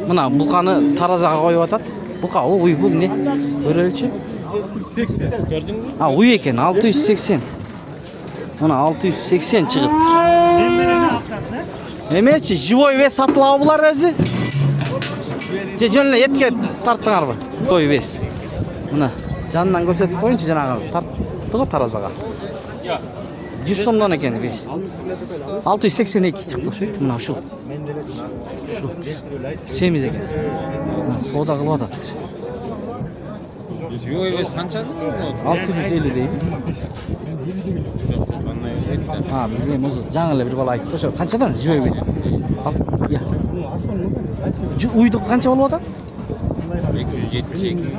Mına buqani tarazaga qo'yib atat. Buqa uy bu ne? Ko'relchi. 680. Gördün mü? Ha uy ekan 680. Mına 680 chiqibdi. Nemechi живой ve satılab bular o'zi. Jonla yetga tartdinglarmi? To'y bes. Mına jandan ko'rsatib qo'yinchi janaga tartdiga tarazaga. 100 so'mdan ekan bes. 682 chiqdi shu. Mına shu. Semiz ekan. Soda qilib atadi. Живой вес қанша? 650 deydi. Ha, bilmem o жаңылы bir bala aytdı. Şu qanchadan живой вес? Ya. Uydu qancha bo'lib atar? 272.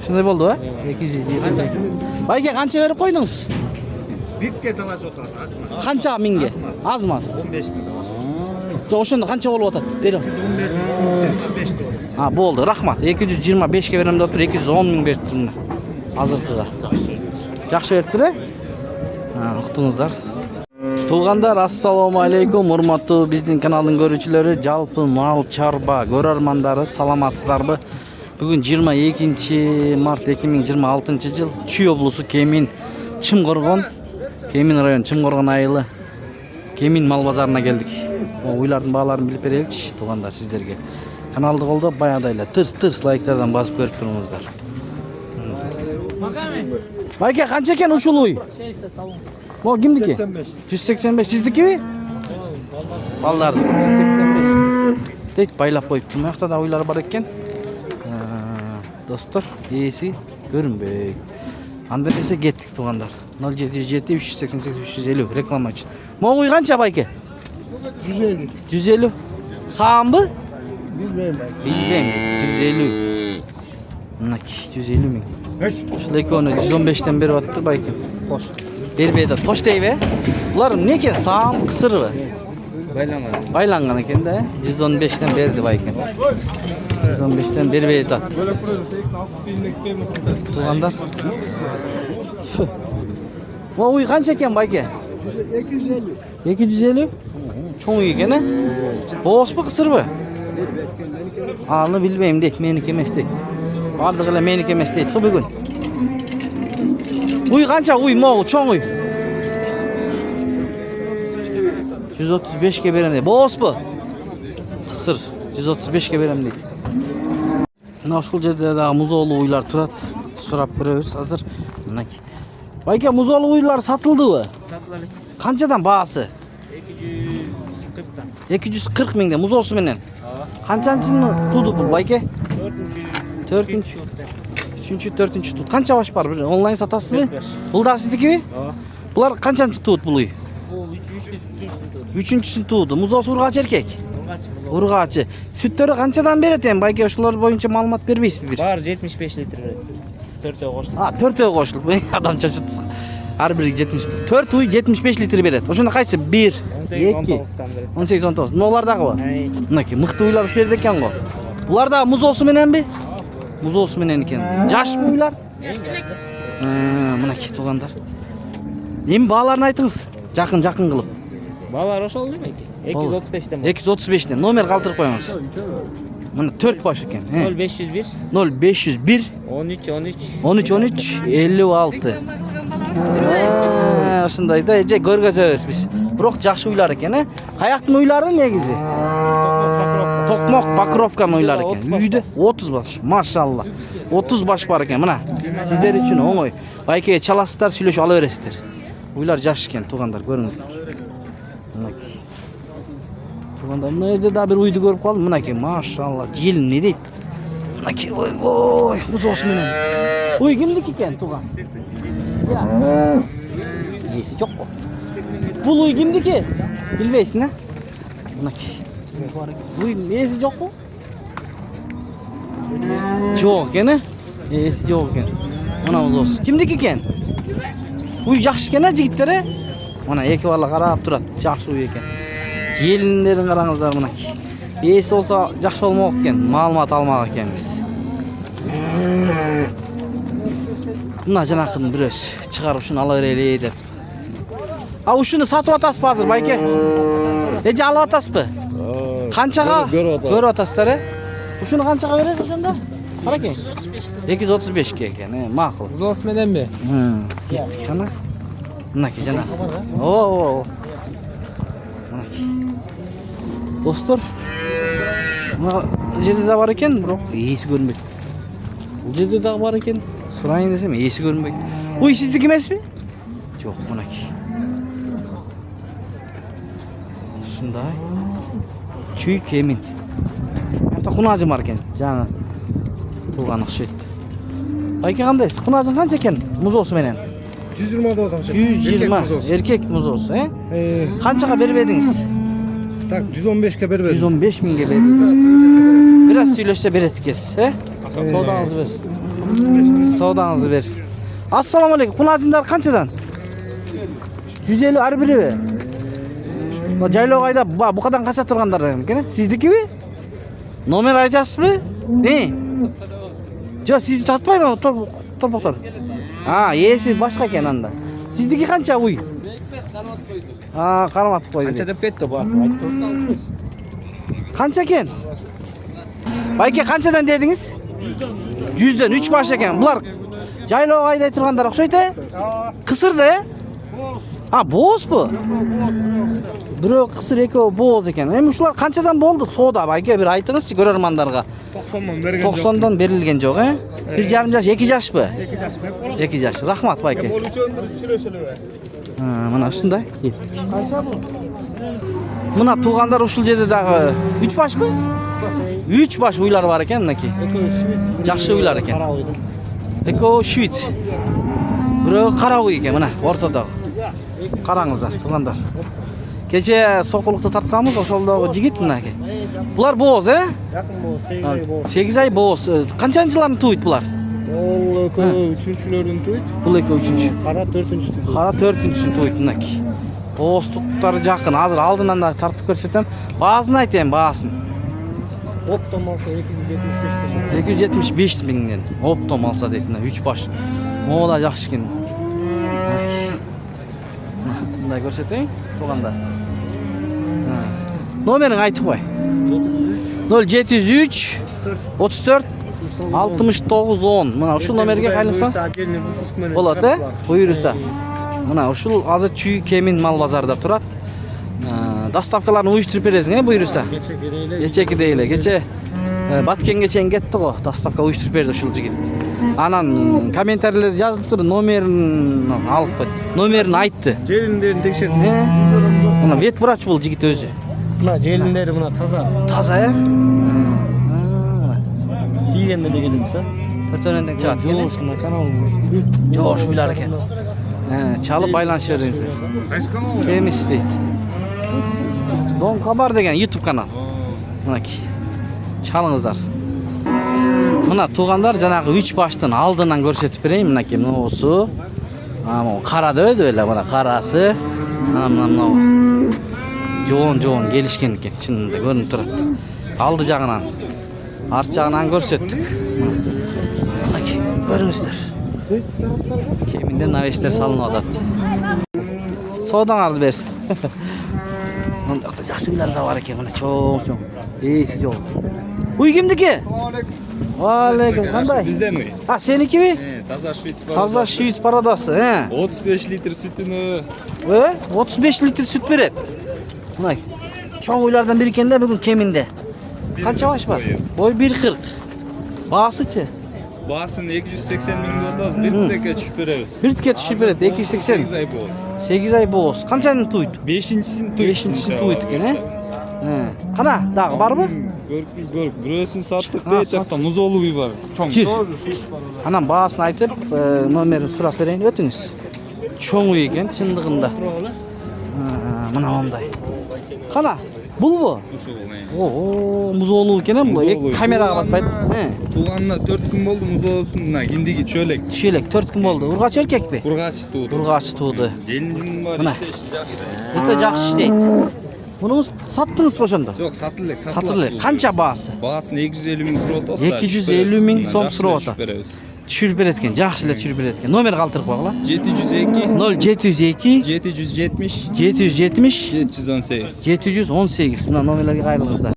Shunday bo'ldi, ha? 272. Bayga qancha berib qo'ydingiz? Bitke talası oturası asmaz. Qancha mingga? Azmas. 15 bin. O'shanda qancha bo'lib atar? Bering. 115 de olur. Ha, bo'ldi, rahmat. 225 ga beraman deb 210 ming beribdim. Hozirqiga. Yaxshi beribdi-da? Ha, uqdingizlar. Tuğandar, assalomu alaykum. Hurmatli bizning kanalning ko'ruvchilari, jalpy mal charba ko'rarmandari, salomatsizlarmi? Bugun 22 mart 2026-yil Chuy oblusi Kemin Chimqo'rg'on, Kemin rayon Chimqo'rg'on ayili Kemin mal bozoruna keldik. Uylarning бағаларын bilib beraylikchi, tuğandar sizlarga. Kanalni qo'llab bayadaylar, tirs like'lardan bosib ko'rib turingizlar. Bayka qancha ekan ushul uy? Bu kimniki? 185. Siznikimi? Ballar 185. Deyt baylab qo'yibdi. Bu yoqda da uylar bor ekan. Dostlar, iyisi ko'rinbey. Anda esa ketdik tuğandar. 077 388 350 reklama uchun. Bu uy qancha bayka? 150. 150. Sağım mı? Bilmem. 150. Bunaki 150 ming. Shularga uni 115dan berib atdi bayki. Xo'sh. Berbeydi. Tosh deybe. Bular ne ekan? Sağım qisirmi? Baylangan. Baylangan ekan-da. 115dan berdi bayki. 115dan berbeydi. Tuğandar. Bu uy qancha ekan bayki? 250. 250? Çoğun ekan-a? Bo'smi qisirmi? Alını bilmeyim deydi, meniki emas deydi. Bardığıyla meniki emas deydi bugun. Uy qancha uy mo'u çoğun uy? 135 ga beraman deydi. Bo'smi? Qisir 135 ga beraman deydi. Mana shu yerda da muzoli uylar turadi. So'rab ko'ramiz hozir. Manaki. Bayka muzoli uylar satildimi? Satıldı. Qanchadan bahası? 240'dan. 240 mingdan muzosi menen. Qanchanchini tutdi bu bayka? 4-chi. 3-chi, 4-chi tut. Qancha baş var? Bir onlayn satasizmi? Bu da siznikimi? Bular qanchanchi tut bu uy? Bu 3'te 3-chisini tutdi. Muzosi urg'achi erkak. Urg'achi. Sütleri qanchadan beradi ham? Bayka shular bo'yicha ma'lumot bermaysizmi bir? Var 75 litre veradi. 4'e qo'shilib. Ha, 4'e qo'shilib. Adam chachitdi. Har biri 70. 4 uy 75 litr beradi. O'shunda qaysi? 1, 2, 18, 19. Nolardagi bu. Bunaki mixti uylar shu yerda ekan-ku. Bularda muzosi menanmi? Muzosi menen ekan. Yoshmi uylar? Bunaki tuğandar. Endi бағаларын aytыңыз. Жақын qilib. Bağlar oşol değil mi ki? 235'ten. 235'ten. Nomer qoldirib qo'yamiz. Mana 4 bosh ekan. 0501 0501 13 13 13 13 56. Shundayda ko'rgazamiz biz. Biroq yaxshi uylar ekan, ha? Qayoqning uylari negizi? To'qmoq Pokrovkaning uylari ekan. Uyda 30 bosh. Mashallah. 30 bosh bor ekan. Mana sizlar uchun o'ng'oy. Baykaga chalasizlar, suylashib olaverasizlar. Uylar yaxshi ekan, tuğandar, ko'ringizlar. Bunaki. Tuğandar, bu yerda da bir uyni ko'rib qoldim. Bunaki, mashallah. Gelin ne deydi? Bunaki, oy, muzosi menen. Uy kimniki ekan, tuğan? Ya. Yesi çok bu. Bu uy kimniki? Bilmeysin ha? Bunaki. Uy yesi çok bu? Çok ekan, ha? Yesi çok ekan. Mana muzosi. Kimniki ekan? Uy yaxshi ekan, jigitlar. Mana iki bala qarab turadi. Yaxshi uy ekan. Gelinlerin qarangizlar mana. Yesi olsa yaxshi olmoq ekan. Ma'lumot almoq ekanmiz. Buna janaqini biroz chiqarib shuni olaveraylik deb. A, shuni sotib atasizmi hozir, bayka? Necha olib atasizmi? Qanchaga Ko'ryapman. ko'ryapsizlar? Shuni qanchaga berasiz o'shanda? Qarang. 235 ga ekan, ma'qul. Uzosmedenmi? Ketdik qana. Bunaki jana. Oo. Bunaki. Do'stlar, mana yerda bor ekan, biroq esi ko'rinmaydi. Bu yerda bor ekan, so'rayin desam esi ko'rinmaydi. Bu sizniki emasmi? Yo'q, bunaki. Shunday. Chuy kemin. Hatta qunajim bor ekan, jana. Tug'an o'xshaydi. Ayka qanday? Qunajim qancha ekan? Muzosi bilan. 120 da odam. 120 erkek muzosi, Qanchaga berib edingiz? Tak 115 ga berib. 115 mingga berdim. Biraz söylese beretkiz, Savdanızı versin. Savdanızı versin. Assalamu alaykum. Qunajinlar qanchadan? 150 har biri. Jaylov ayda bu qadar qacha turganlar ekan, Siznikimi? Nomer aytasizmi? Ne? Jo, sizni tatmayman, to'rboqlar. Ha, yesi boshqa ekan anda. Sizniki qancha uy? Ha, qaramatib qo'ydi. Qancha deb ketdi bu asli aytdi. Qancha ekan? Bayka qanchadan dedingiz? 100dan 3 bosh ekan. Bular jaylov ayday turganlar o'xshaydi. Qisirda? Ha, bo'z bu. Biri qisir, ekovi bo'z ekan. Endi shular qanchadan bo'ldi savdo? Bayka bir aytingizchi ko'rarmanlarga. 90dan bergan. 90dan berilgan jo'q, 1,5 yosh, 2 yoshmi? 2 yosh. Rahmat bayka. Ha, mana shunday. Qancha bu? Buna tug'anlar ushul jerdagi 3 boshmi? 3 bosh uylar bor ekan, bunaki. Yaxshi uylar ekan. Eko Shvits. Biri qara uy ekan, mana o'rtada. Qarangizlar, tug'anlar. Kecha soqoliqda tartganmiz, o'sholdagi yigit bunaki. Bular bo'z, Yaqin bu 8 ay bu. 8 ay bo'z. Qanchanchilarni to'ydi bular? Ol ko 3-chilardan to'ydi. Bular 3-chi. Qara 4-chi. Qara 4-chisini to'ydi bunaki. Bo'ztuqlar yaqin. Hozir oldindan da tartib ko'rsatam. Ba'zini aytayım, ba'zini. Optom olsa 275 dan. 275 mingdan. Optom olsa deydi, 3 bosh. Mo'la yaxshi ekan. Bunday ko'rsatayım, to'g'anda. Nomerini aytib qo'y. 0703 34 69 10. Mana shu nomerga qayrilsa bo'ladi, buyursa. Mana shu hozir Chuy Kemin mal bozorida turadi. Dastavkalarni uyushtirib berasiz, buyursa. Kecha deylar. Kecha Batkengacha ketdi-ku, dastavka uyushtirib berdi shu yigit. Anan kommentariylarda yozib turdi, nomerini olib qo'ydi. Nomerini aytdi. Jelinlerini tekshirdi. Mana vet vrach bo'ldi yigit o'zi. Buna jelinleri buna taza. Taza, Kiyende de geldi da. To'rtondan chiqadi. Jo'shqina kanal. Jo'sh uylar ekan. Chalib baylanishardingiz. Semis deydi. Don xabar degan YouTube kanal. Manaki. Chalingizlar. Mana tug'anlar janaqa 3 boshdan oldindan ko'rsatib berayim, manaki no'su. Mana qarada o'ydi, mana qarasi. Mana jo'n kelishgan ekan, chinda ko'rinib turadi. Oldi jag'idan, art jag'idan ko'rsatdik. Manaki ko'ringizlar. Keminda naveshlar salinyapti. Savdangizni bersin. Bundaqda yaxshi uylar da bor ekan, mana cho'ng. Esi yo'q. Uy kimniki? Alaykum, qanday? Bizdami? Ha, senikimi? Taza Shvits Toza Shvits paradasi, 35 litr sütünü 35 litr süt beradi. Mana cho'ng uylardan biri ekanda bugun Keminda. Qancha yosh bor? Boy 1.40. Bahsichi? Bahsini 280 ming do'rdoz bir teka tushib beramiz. Bir tika tushib beradi 280. 8 ay bo'z. 8 ay bo'z. Qanchani to'ydi? 5-chisini to'ydi. 5-chisini to'ydi ekan, Qana, dag'i bormi? Ko'rib, birosin satdik deychaqda muzo'li uy bor. Cho'ng. Anam bahasini aytib, nomerini so'rab berayin, o'tingiz. Cho'ng uy ekan, chindig'inda. Mana bunday. Qana, bu? Oo, muzo'li ekan bu. Kameraga batmaydi. Tug'anlar 4 kun bo'ldi muzo'sidan. Kindigi cho'lak. Cho'lak 4 kun bo'ldi. Urg'ach erkakmi? Urg'ach tug'di. Urg'ach tug'di. Jelinim bor Mana. işte yaxshi. O'ta yaxshi ishlaydi. Buni satdingizmi o'shanda? Yo'q, satildik. Qancha bahasi? Bahasini 250 ming so'rayapti. 250 ming so'm so'rayapti. beramiz. Tushirib berayotgan, yaxshilab tushirib berayotgan. Nomer qoldirib qo'yinglar. 702 0702 770 770 718. 718. Mana nomerlarga qayrilingizlar.